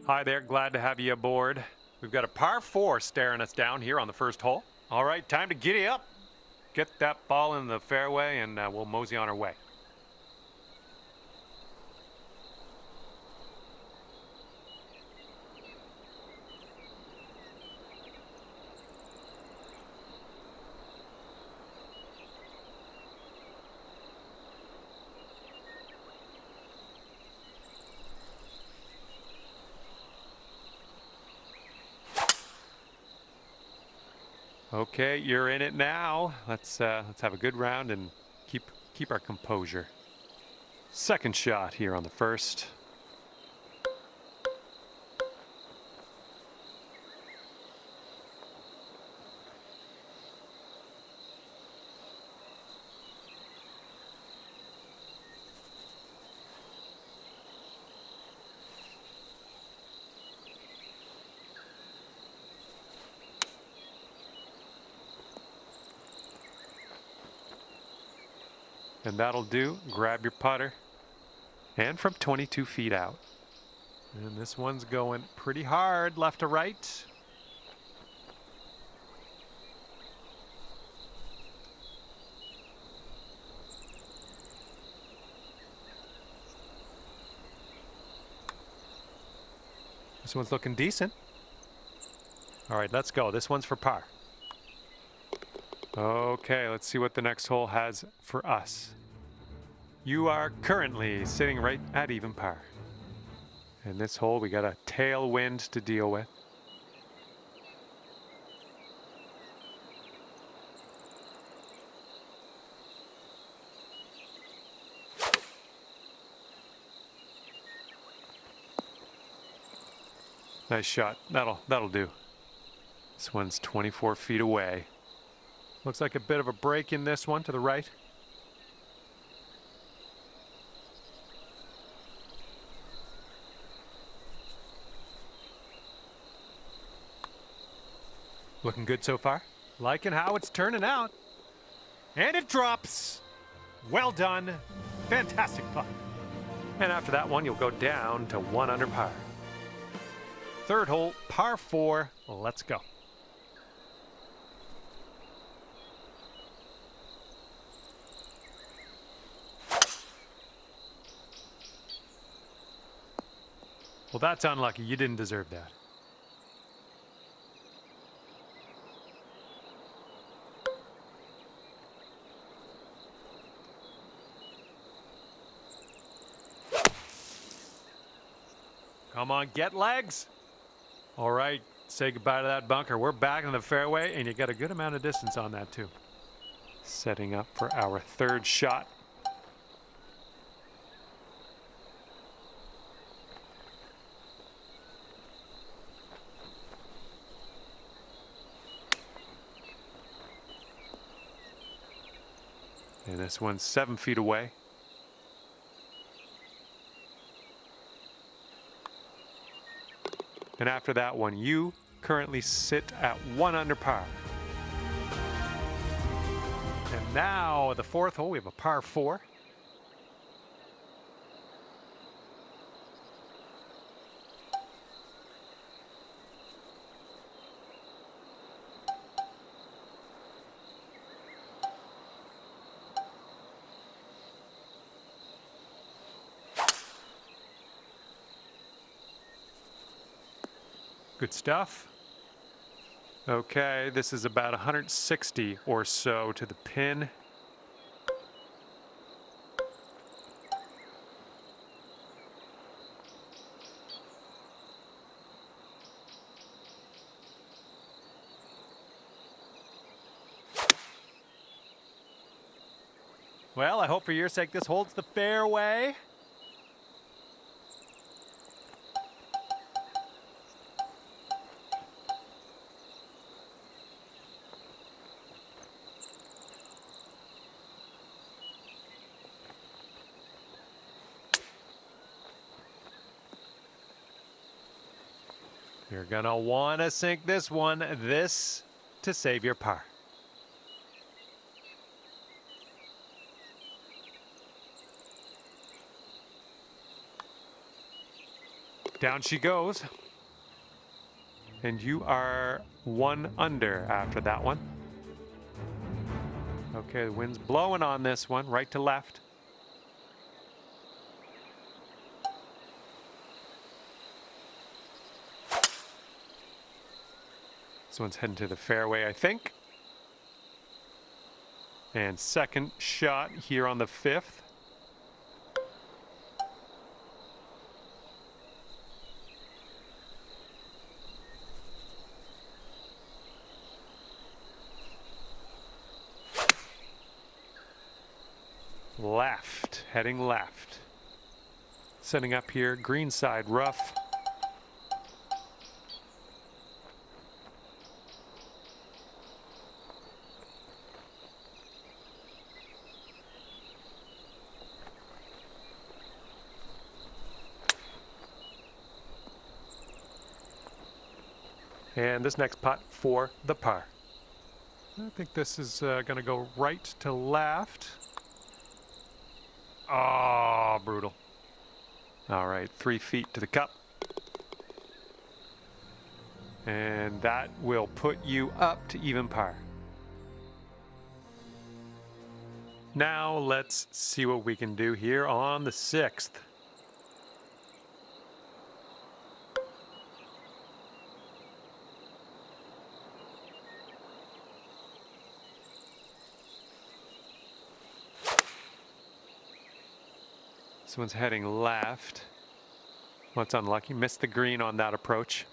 Hi there, glad to have you aboard. We've got a par 4 staring us down here on the first hole. All right, time to giddy up. Get that ball in the fairway and we'll mosey on our way. Okay, you're in it now. Let's have a good round and keep our composure. Second shot here on the first. And that'll do. Grab your putter. And from 22 feet out. And this one's going pretty hard left to right. This one's looking decent. All right, let's go. This one's for par. Okay, let's see what the next hole has for us. You are currently sitting right at even par. In this hole, we got a tailwind to deal with. Nice shot. That'll do. This one's 24 feet away. Looks like a bit of a break in this one to the right. Looking good so far. Liking how it's turning out. And it drops. Well done. Fantastic putt. And after that one, you'll go down to 1 under par. Third hole, par 4. Let's go. Well, that's unlucky. You didn't deserve that. Come on, get legs. All right, say goodbye to that bunker. We're back in the fairway, and you got a good amount of distance on that, too. Setting up for our third shot. And this one's 7 feet away. And after that one, you currently sit at 1 under par. And now the fourth hole, we have a par 4. Good stuff. Okay, this is about 160 or so to the pin. Well, I hope for your sake this holds the fairway. You're gonna wanna sink this one, to save your par. Down she goes. And you are 1 under after that one. Okay, the wind's blowing on this one, right to left. This one's heading to the fairway, I think. And second shot here on the 5th. Left, heading left. Setting up here, green side rough. And this next putt for the par. I think this is going to go right to left. Oh, brutal. All right, 3 feet to the cup. And that will put you up to even par. Now let's see what we can do here on the 6th. This one's heading left. Well, it's unlucky. Missed the green on that approach.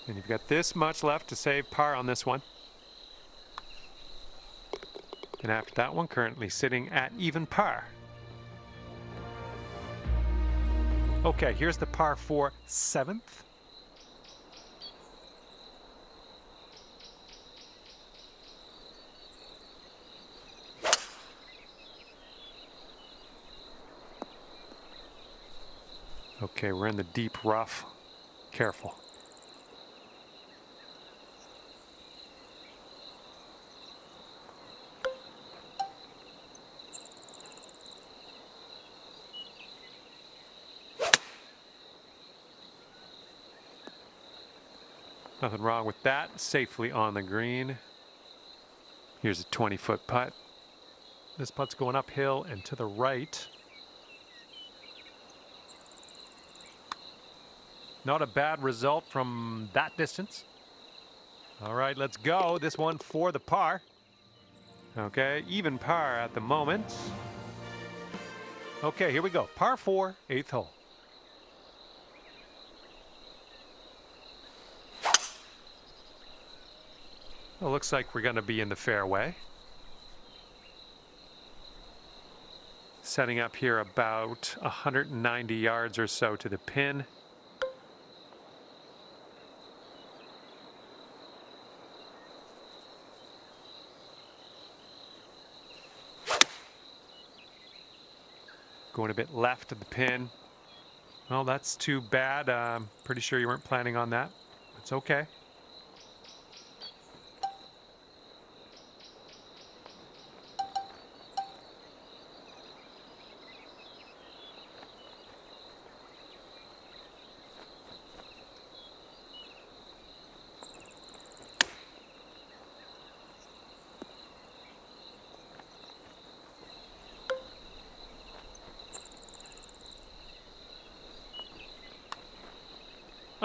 And you've got this much left to save par on this one. And after that one, currently sitting at even par. Okay, here's the par 4 7th. Okay, we're in the deep rough. Careful. Nothing wrong with that. Safely on the green. Here's a 20-foot putt. This putt's going uphill and to the right. Not a bad result from that distance. All right, let's go. This one for the par. Okay, even par at the moment. Okay, here we go. Par 4, 8th hole. Well, looks like we're going to be in the fairway. Setting up here about 190 yards or so to the pin. Going a bit left of the pin. Well, that's too bad. I'm pretty sure you weren't planning on that. It's okay.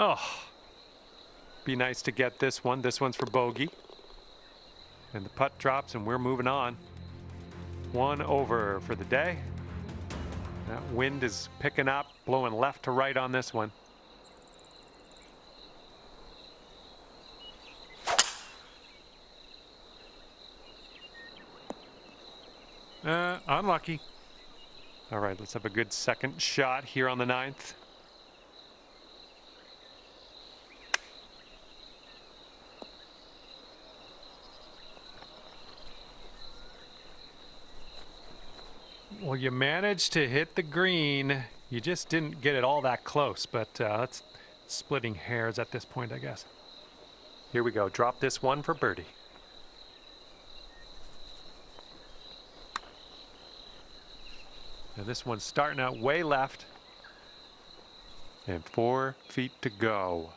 Oh, be nice to get this one. This one's for bogey. And the putt drops and we're moving on. 1 over for the day. That wind is picking up, blowing left to right on this one. Unlucky. All right, let's have a good second shot here on the 9th. Well, you managed to hit the green You just didn't get it all that close, but that's splitting hairs at this point, I guess. Here we go. Drop this one for birdie. Now this one's starting out way left. And 4 feet to go.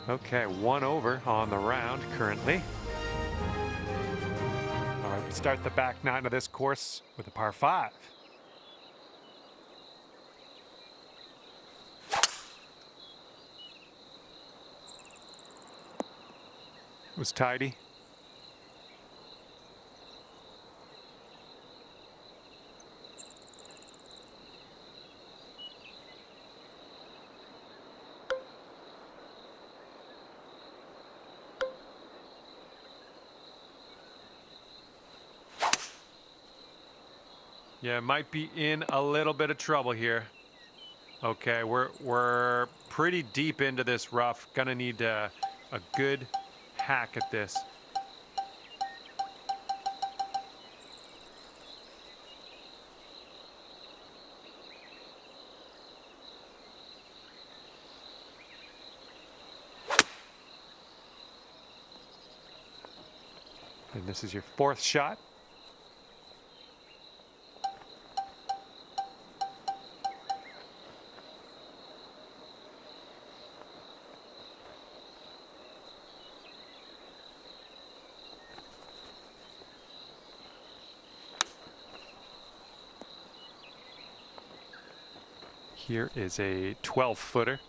Okay, 1 over on the round currently. All right, we start the back 9 of this course with a par 5. It was tidy. Yeah, might be in a little bit of trouble here. Okay, we're pretty deep into this rough. Gonna need a good hack at this. And this is your 4th shot. Here is a 12-footer.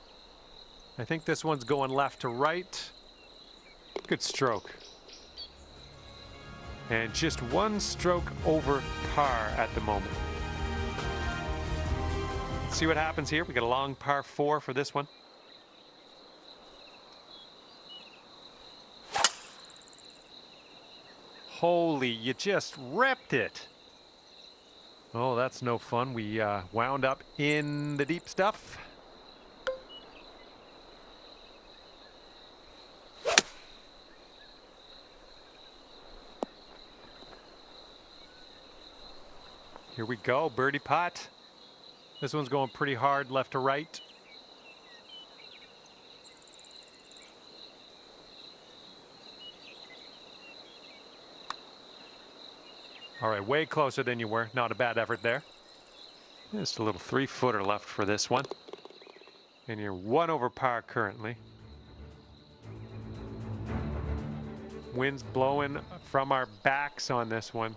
I think this one's going left to right. Good stroke. And just 1 stroke over par at the moment. Let's see what happens here. We got a long par 4 for this one. Holy, you just ripped it. Oh, that's no fun. We wound up in the deep stuff. Here we go, birdie putt. This one's going pretty hard left to right. All right, way closer than you were. Not a bad effort there. Just a little 3-footer left for this one. And you're 1 over par currently. Wind's blowing from our backs on this one.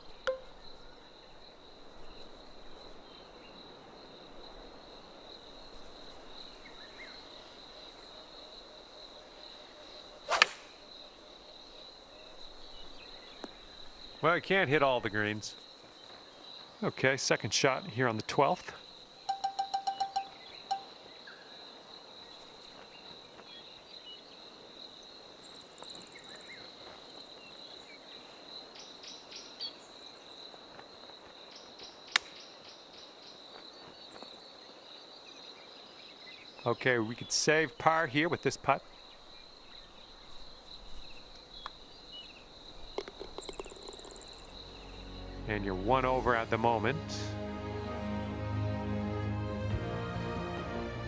Well, I can't hit all the greens. Okay, 2nd shot here on the 12th. Okay, we could save par here with this putt. And you're 1 over at the moment.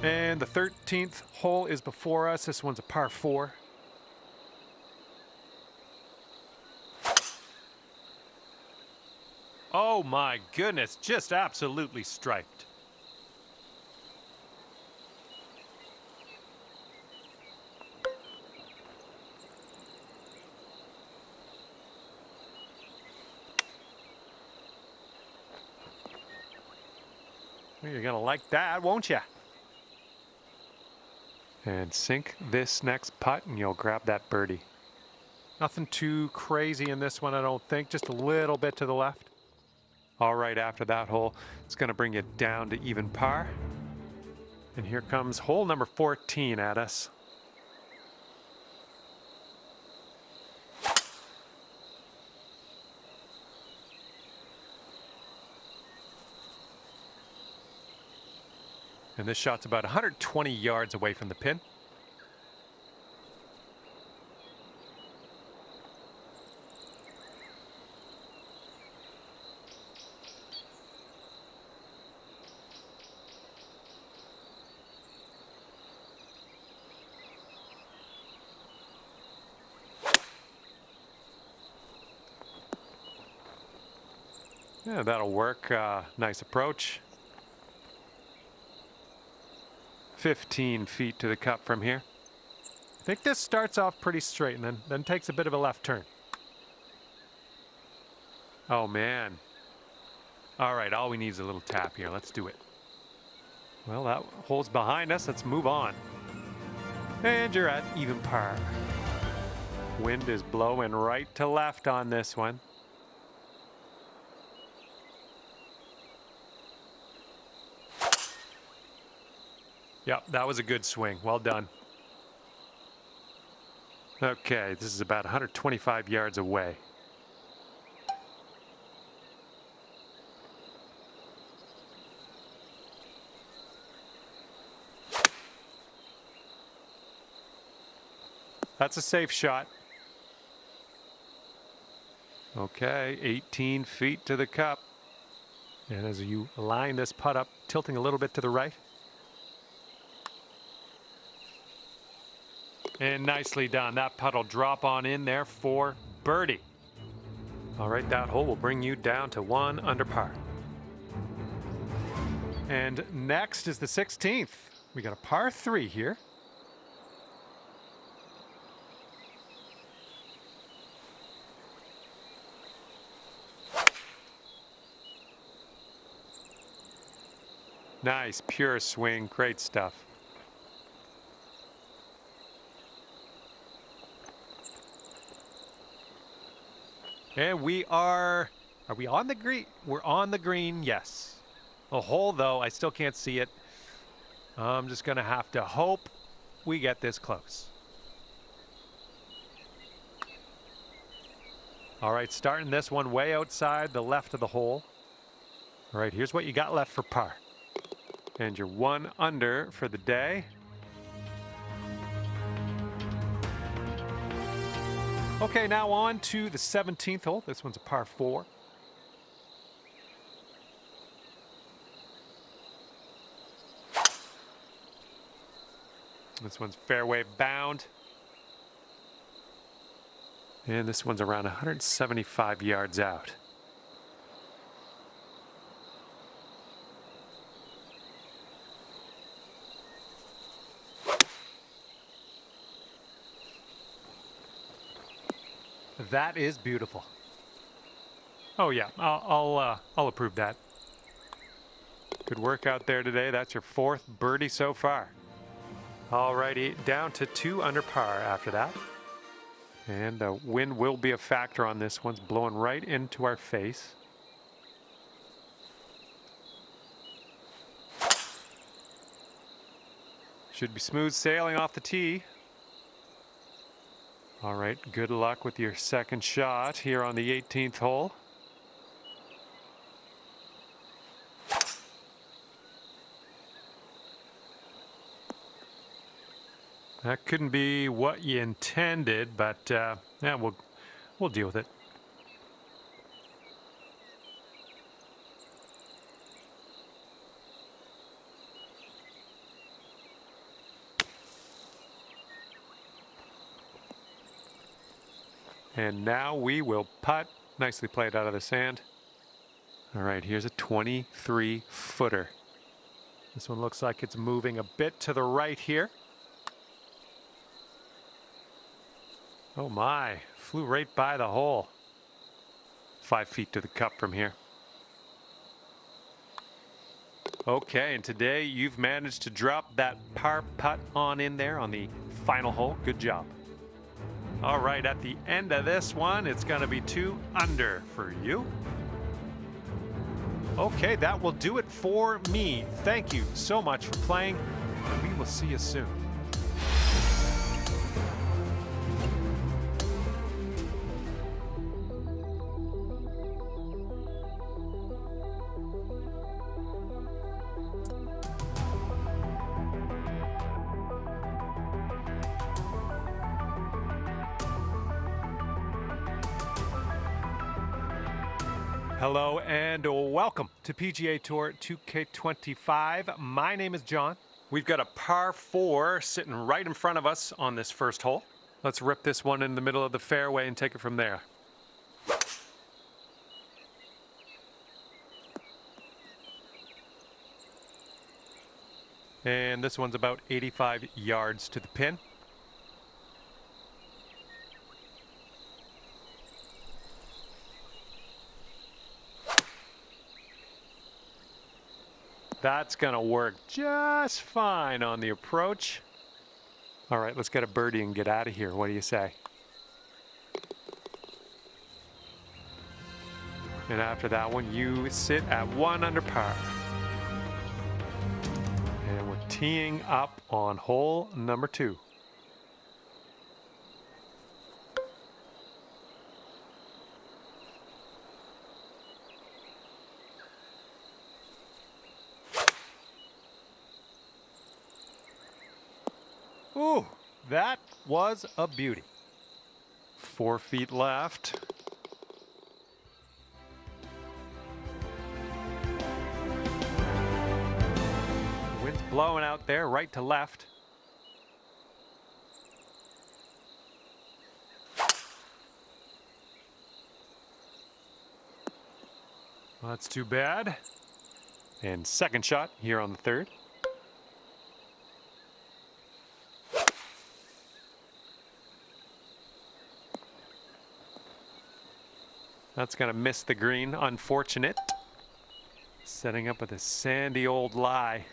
And the 13th hole is before us. This one's a par 4. Oh my goodness, just absolutely striped. You're gonna like that, won't you? And sink this next putt and you'll grab that birdie. Nothing too crazy in this one, I don't think. Just a little bit to the left. All right, after that hole, it's gonna bring you down to even par. And here comes hole number 14 at us. And this shot's about 120 yards away from the pin. Yeah, that'll work. Nice approach. 15 feet to the cup from here. I think this starts off pretty straight and then takes a bit of a left turn. Oh, man. All right, all we need is a little tap here. Let's do it. Well, that hole's behind us. Let's move on. And you're at even par. Wind is blowing right to left on this one. Yep, that was a good swing. Well done. Okay, this is about 125 yards away. That's a safe shot. Okay, 18 feet to the cup. And as you line this putt up, tilting a little bit to the right. And nicely done. That putt will drop on in there for birdie. All right, that hole will bring you down to 1 under par. And next is the 16th. We got a par 3 here. Nice, pure swing. Great stuff. And are we on the green? We're on the green, yes. A hole, though, I still can't see it. I'm just going to have to hope we get this close. All right, starting this one way outside the left of the hole. All right, here's what you got left for par. And you're 1 under for the day. Okay, now on to the 17th hole. This one's a par 4. This one's fairway bound. And this one's around 175 yards out. That is beautiful. Oh yeah, I'll approve that. Good work out there today. That's your 4th birdie so far. Alrighty, down to 2 under par after that. And the wind will be a factor on this. One's blowing right into our face. Should be smooth sailing off the tee. All right, good luck with your second shot here on the 18th hole. That couldn't be what you intended, but yeah, we'll deal with it. And now we will putt. Nicely played out of the sand. All right, here's a 23-footer. This one looks like it's moving a bit to the right here. Oh my, flew right by the hole. 5 feet to the cup from here. Okay, and today you've managed to drop that par putt on in there on the final hole. Good job. All right, at the end of this one, it's going to be 2 under for you. Okay, that will do it for me. Thank you so much for playing, and we will see you soon. Hello and welcome to PGA Tour 2K25. My name is John. We've got a par 4 sitting right in front of us on this first hole. Let's rip this one in the middle of the fairway and take it from there. And this one's about 85 yards to the pin. That's gonna work just fine on the approach. All right, let's get a birdie and get out of here. What do you say? And after that one, you sit at 1 under par. And we're teeing up on hole number 2. Ooh, that was a beauty. 4 feet left. The wind's blowing out there, right to left. Well, that's too bad. And second shot here on the 3rd. That's going to miss the green, unfortunate. Setting up with a sandy old lie.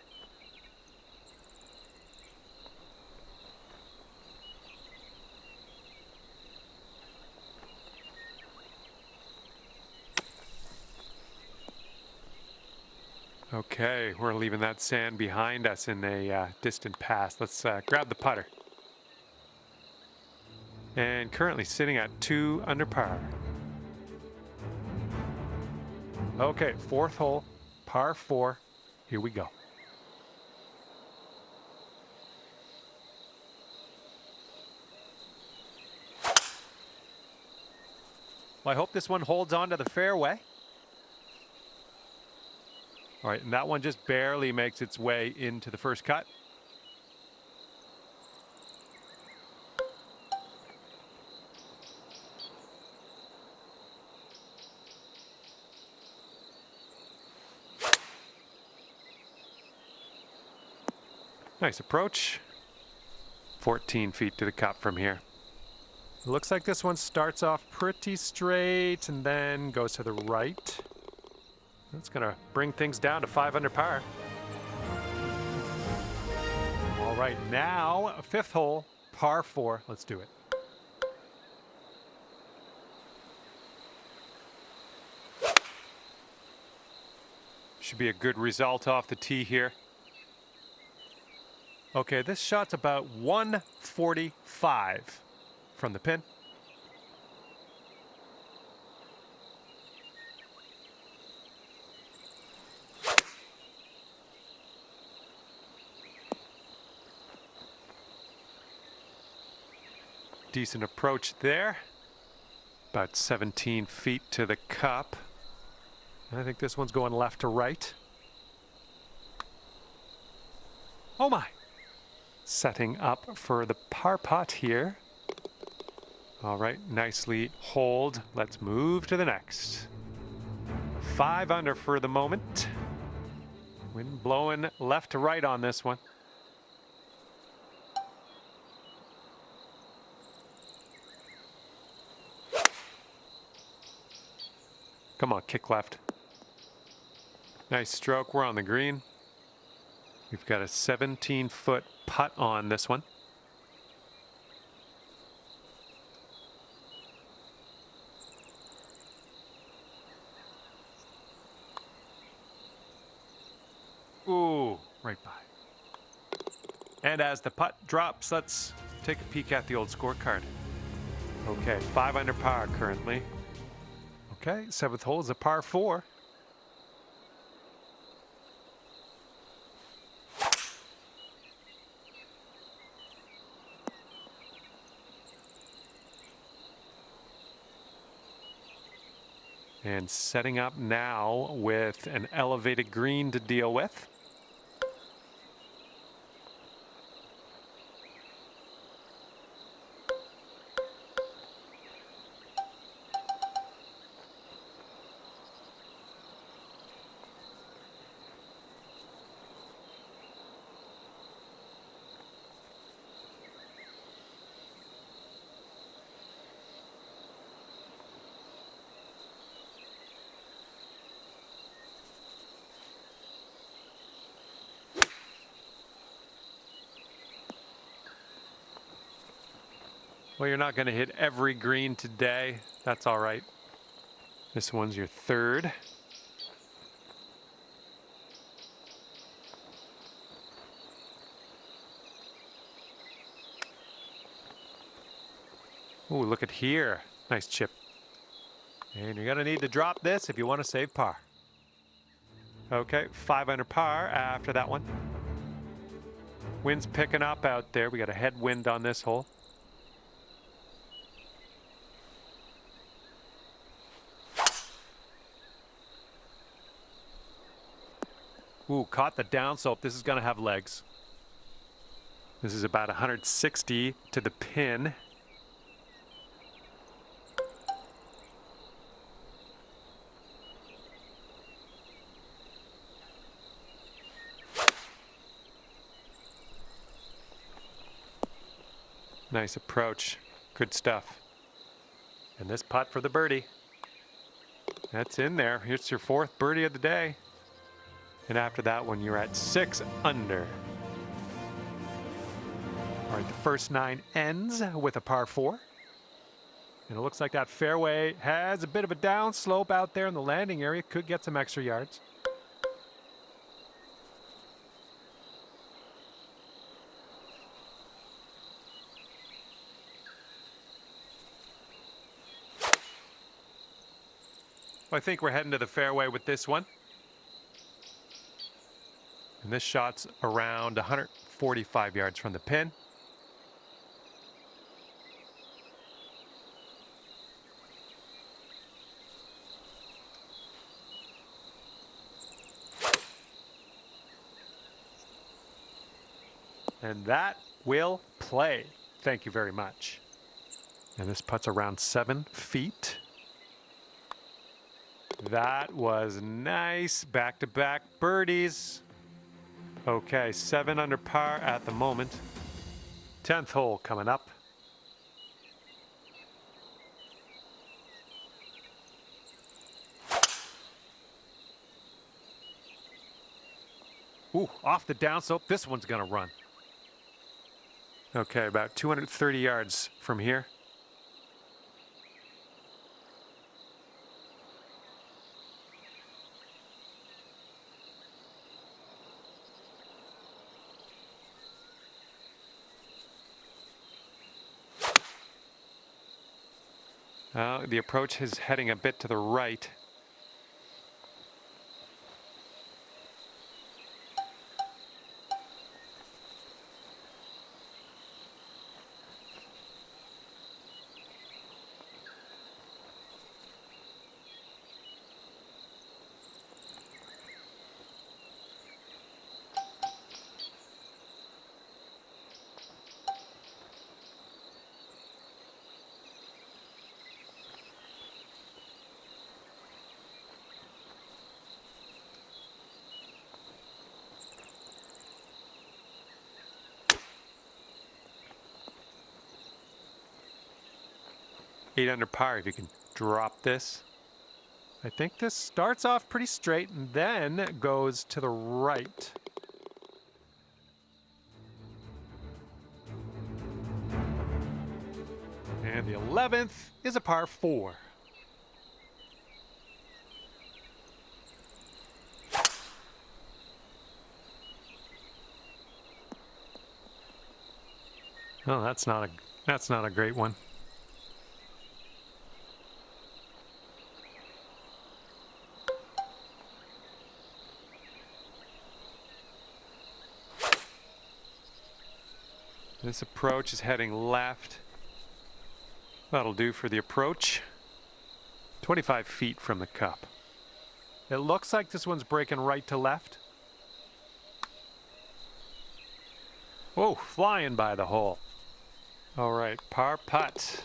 Okay, we're leaving that sand behind us in a distant past. Let's grab the putter. And currently sitting at 2 under par. Okay, 4th hole, par 4. Here we go. Well, I hope this one holds on to the fairway. All right, and that one just barely makes its way into the first cut. Nice approach. 14 feet to the cup from here. It looks like this one starts off pretty straight and then goes to the right. That's gonna bring things down to 5 under par. All right, now 5th hole, par 4. Let's do it. Should be a good result off the tee here. Okay, this shot's about 145 from the pin. Decent approach there. About 17 feet to the cup. I think this one's going left to right. Oh my! Setting up for the par putt here. All right, nicely holed. Let's move to the next. 5 under for the moment. Wind blowing left to right on this one. Come on, kick left. Nice stroke. We're on the green. We've got a 17-foot putt on this one. Ooh, right by. And as the putt drops, let's take a peek at the old scorecard. Okay, 5 under par currently. Okay, 7th hole is a par 4. And setting up now with an elevated green to deal with. Well, you're not going to hit every green today. That's all right. This one's your third. Ooh, look at here. Nice chip. And you're going to need to drop this if you want to save par. Okay, 5 under par after that one. Wind's picking up out there. We got a headwind on this hole. Ooh, caught the downslope. This is going to have legs. This is about 160 to the pin. Nice approach. Good stuff. And this putt for the birdie. That's in there. Here's your fourth birdie of the day. And after that one, you're at 6 under. All right, the first 9 ends with a par 4. And it looks like that fairway has a bit of a downslope out there in the landing area. Could get some extra yards. I think we're heading to the fairway with this one. And this shot's around 145 yards from the pin. And that will play. Thank you very much. And this putt's around 7 feet. That was nice. Back-to-back birdies. Okay, 7 under par at the moment. 10th hole coming up. Ooh, off the downslope. This one's going to run. Okay, about 230 yards from here. The approach is heading a bit to the right. Eight under par if you can drop this. I think this starts off pretty straight and then goes to the right. And the 11th is a par 4. Oh, that's not a great one. This approach is heading left. That'll do for the approach. 25 feet from the cup. It looks like this one's breaking right to left. Whoa, flying by the hole. All right, par putt.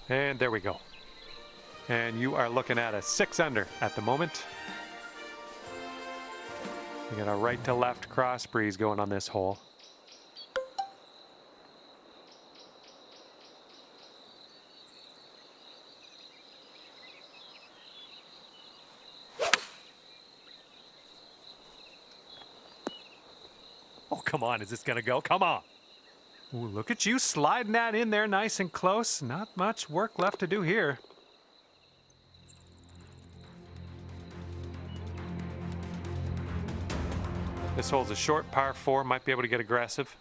And there we go. And you are looking at a 6 under at the moment. You got a right to left cross breeze going on this hole. Oh, come on. Is this going to go? Come on. Ooh, look at you sliding that in there nice and close. Not much work left to do here. This hole's a short par 4, might be able to get aggressive.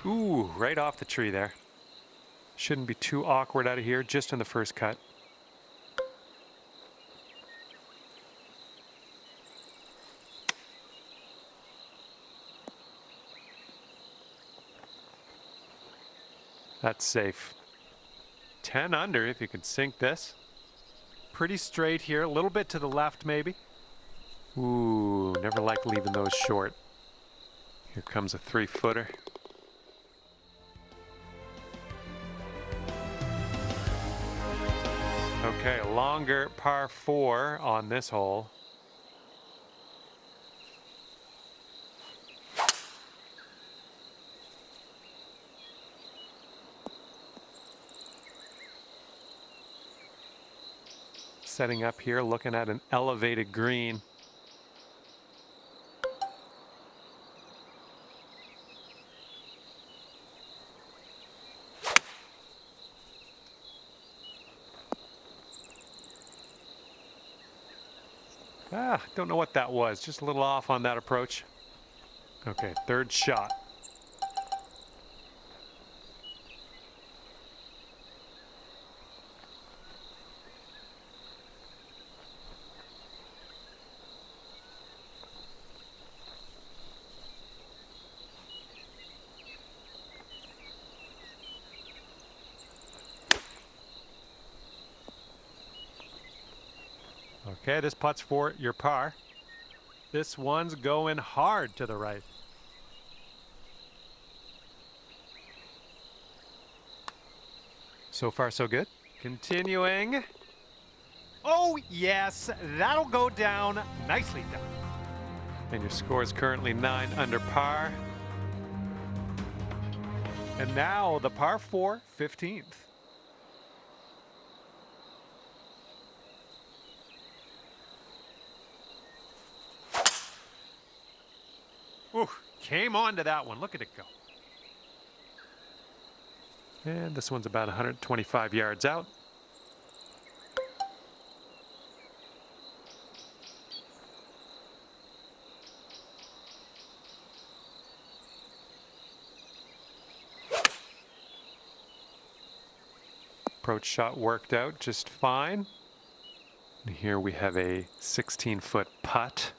Ooh, right off the tree there. Shouldn't be too awkward out of here, just in the first cut. That's safe. 10 under if you can sink this. Pretty straight here, a little bit to the left maybe. Ooh, never like leaving those short. Here comes a 3-footer. Okay, longer par 4 on this hole. Setting up here, looking at an elevated green. Don't know what that was. Just a little off on that approach. Okay, third shot. Okay, this putt's for your par. This one's going hard to the right. So far, so good. Continuing. Oh, yes, that'll go down. Nicely done. And your score is currently 9 under par. And now the par 4, 15th. Ooh, came on to that one. Look at it go. And this one's about 125 yards out. Approach shot worked out just fine. And here we have a 16-foot putt.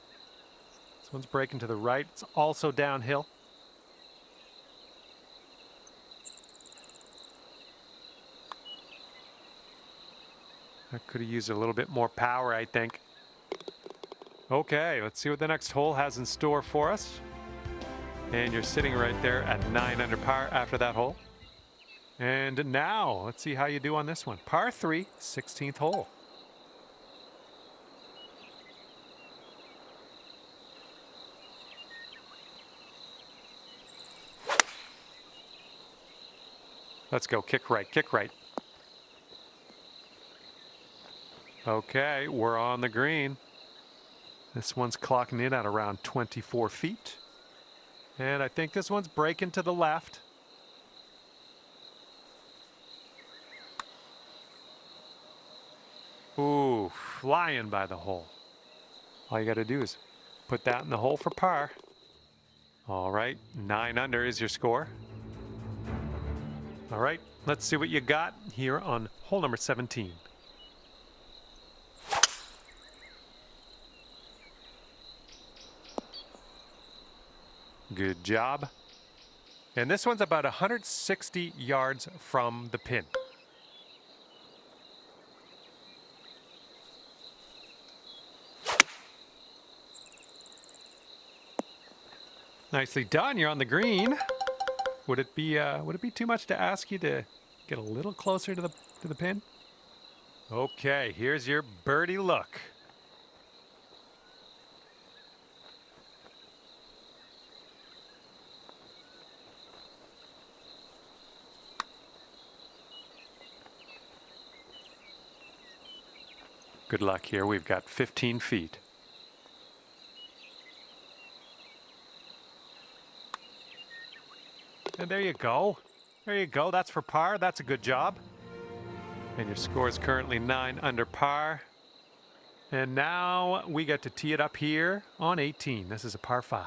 This one's breaking to the right. It's also downhill. I could have used a little bit more power, I think. Okay, let's see what the next hole has in store for us. And you're sitting right there at 9 under par after that hole. And now, let's see how you do on this one. Par 3, 16th hole. Let's go, kick right, kick right. Okay, we're on the green. This one's clocking in at around 24 feet. And I think this one's breaking to the left. Ooh, flying by the hole. All you got to do is put that in the hole for par. All right, 9 under is your score. All right, let's see what you got here on hole number 17. Good job. And this one's about 160 yards from the pin. Nicely done. You're on the green. Would it be too much to ask you to get a little closer to the pin? Okay, here's your birdie look. Good luck here. We've got 15 feet. And there you go. There you go. That's for par. That's a good job. And your score is currently 9 under par. And now we get to tee it up here on 18. This is a par 5.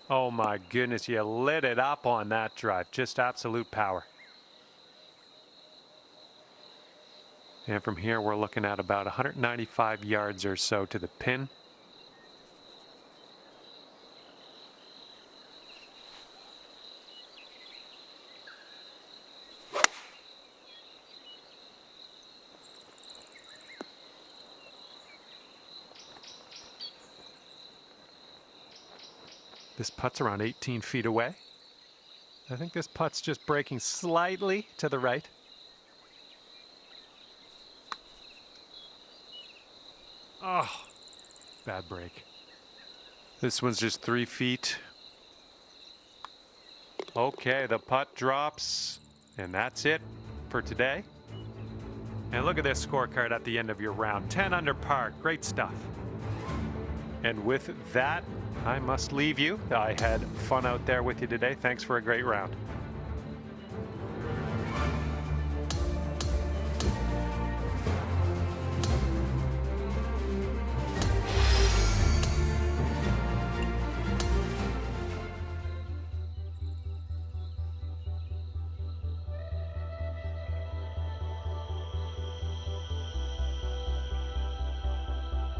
Oh my goodness, you lit it up on that drive. Just absolute power. And from here, we're looking at about 195 yards or so to the pin. This putt's around 18 feet away. I think this putt's just breaking slightly to the right. Oh, bad break. This one's just 3 feet. Okay, the putt drops, and that's it for today. And look at this scorecard at the end of your round. 10 under par, great stuff. And with that, I must leave you. I had fun out there with you today. Thanks for a great round.